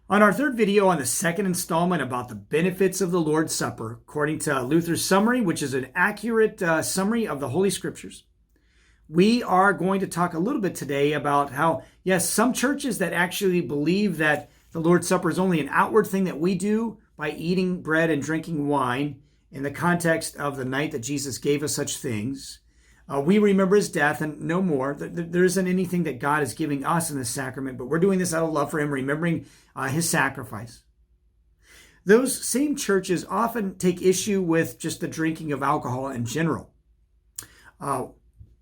On our third video on the second installment about the benefits of the Lord's Supper, according to Luther's summary, which is an accurate summary of the Holy Scriptures, we are going to talk a little bit today about how, yes, some churches that actually believe that the Lord's Supper is only an outward thing that we do by eating bread and drinking wine in the context of the night that Jesus gave us such things. We remember his death and no more. There isn't anything that God is giving us in this sacrament, but we're doing this out of love for him, remembering his sacrifice. Those same churches often take issue with just the drinking of alcohol in general.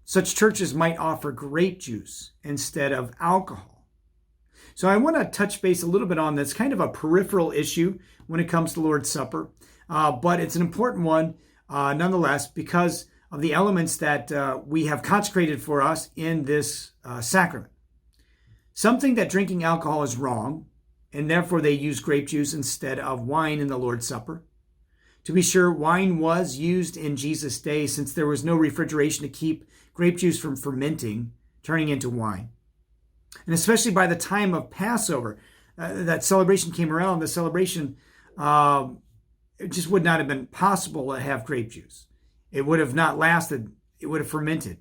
Such churches might offer grape juice instead of alcohol. So I want to touch base a little bit on this, kind of a peripheral issue when it comes to Lord's Supper, but it's an important one nonetheless because of the elements that we have consecrated for us in this sacrament. Some think that drinking alcohol is wrong, and therefore they use grape juice instead of wine in the Lord's Supper. To be sure, wine was used in Jesus' day since there was no refrigeration to keep grape juice from fermenting, turning into wine. And especially by the time of Passover, that celebration came around, the celebration, it just would not have been possible to have grape juice. It would have not lasted. It would have fermented.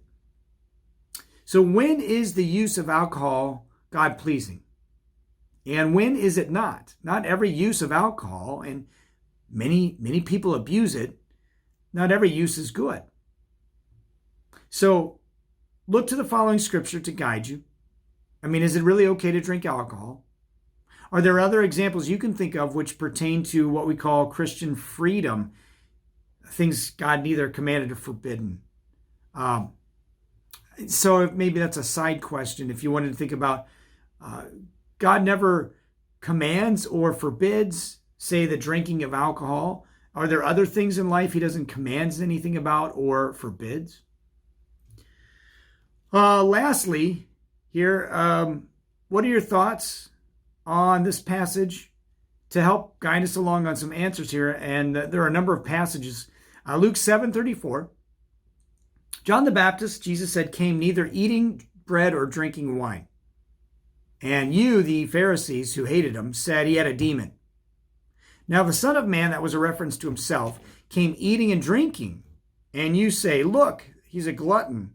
So when is the use of alcohol God-pleasing? And when is it not? Not every use of alcohol, and many people abuse it, not every use is good. So look to the following scripture to guide you. I mean, is it really okay to drink alcohol? Are there other examples you can think of which pertain to what we call Christian freedom? Things God neither commanded or forbidden. So maybe that's a side question. If you wanted to think about, God never commands or forbids, say, the drinking of alcohol. Are there other things in life he doesn't command anything about or forbids? Lastly, here, what are your thoughts on this passage to help guide us along on some answers here? And there are a number of passages. Luke 7:34, John the Baptist, Jesus said, came neither eating bread or drinking wine. And you, the Pharisees who hated him, said he had a demon. Now the Son of Man, that was a reference to himself, came eating and drinking. And you say, look, he's a glutton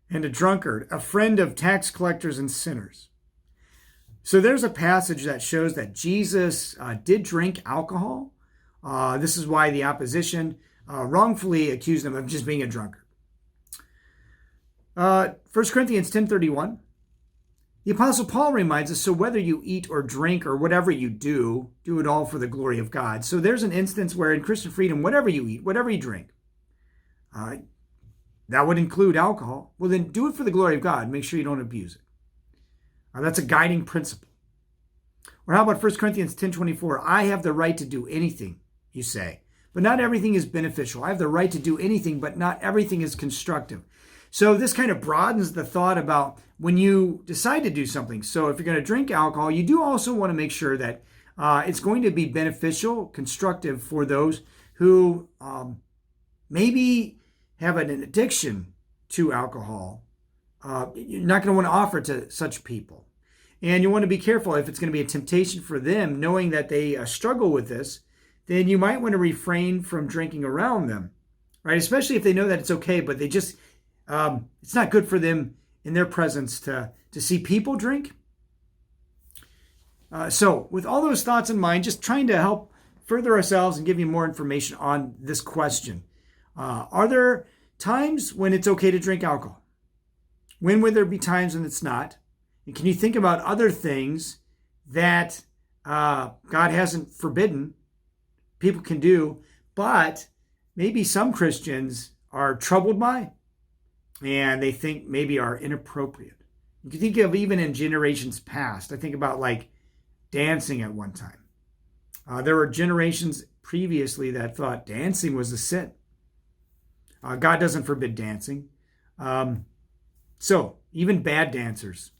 and a drunkard, a friend of tax collectors and sinners. So there's a passage that shows that Jesus did drink alcohol. This is why the opposition wrongfully accused him of just being a drunkard. 1 Corinthians 10:31. The Apostle Paul reminds us, so whether you eat or drink or whatever you do, do it all for the glory of God. So there's an instance where in Christian freedom, whatever you eat, whatever you drink, that would include alcohol. Well, then do it for the glory of God. Make sure you don't abuse it. That's a guiding principle. Or how about 1 Corinthians 10:24? I have the right to do anything, you say, but not everything is beneficial. I have the right to do anything, but not everything is constructive. So this kind of broadens the thought about when you decide to do something. So if you're going to drink alcohol, you do also want to make sure that it's going to be beneficial, constructive for those who maybe have an addiction to alcohol. You're not going to want to offer it to such people. And you want to be careful if it's going to be a temptation for them, knowing that they struggle with this, then you might want to refrain from drinking around them, right? Especially if they know that it's okay, but they just, it's not good for them in their presence to see people drink. So with all those thoughts in mind, just trying to help further ourselves and give you more information on this question. Are there times when it's okay to drink alcohol? When would there be times when it's not? And can you think about other things that God hasn't forbidden, people can do, but maybe some Christians are troubled by and they think maybe are inappropriate? You can think of even in generations past. I think about like dancing at one time. There were generations previously that thought dancing was a sin. God doesn't forbid dancing. So even bad dancers,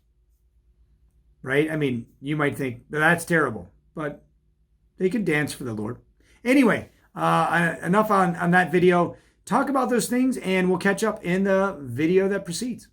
right? I mean, you might think that's terrible, but they can dance for the Lord. Anyway, enough on that video. Talk about those things, and we'll catch up in the video that precedes.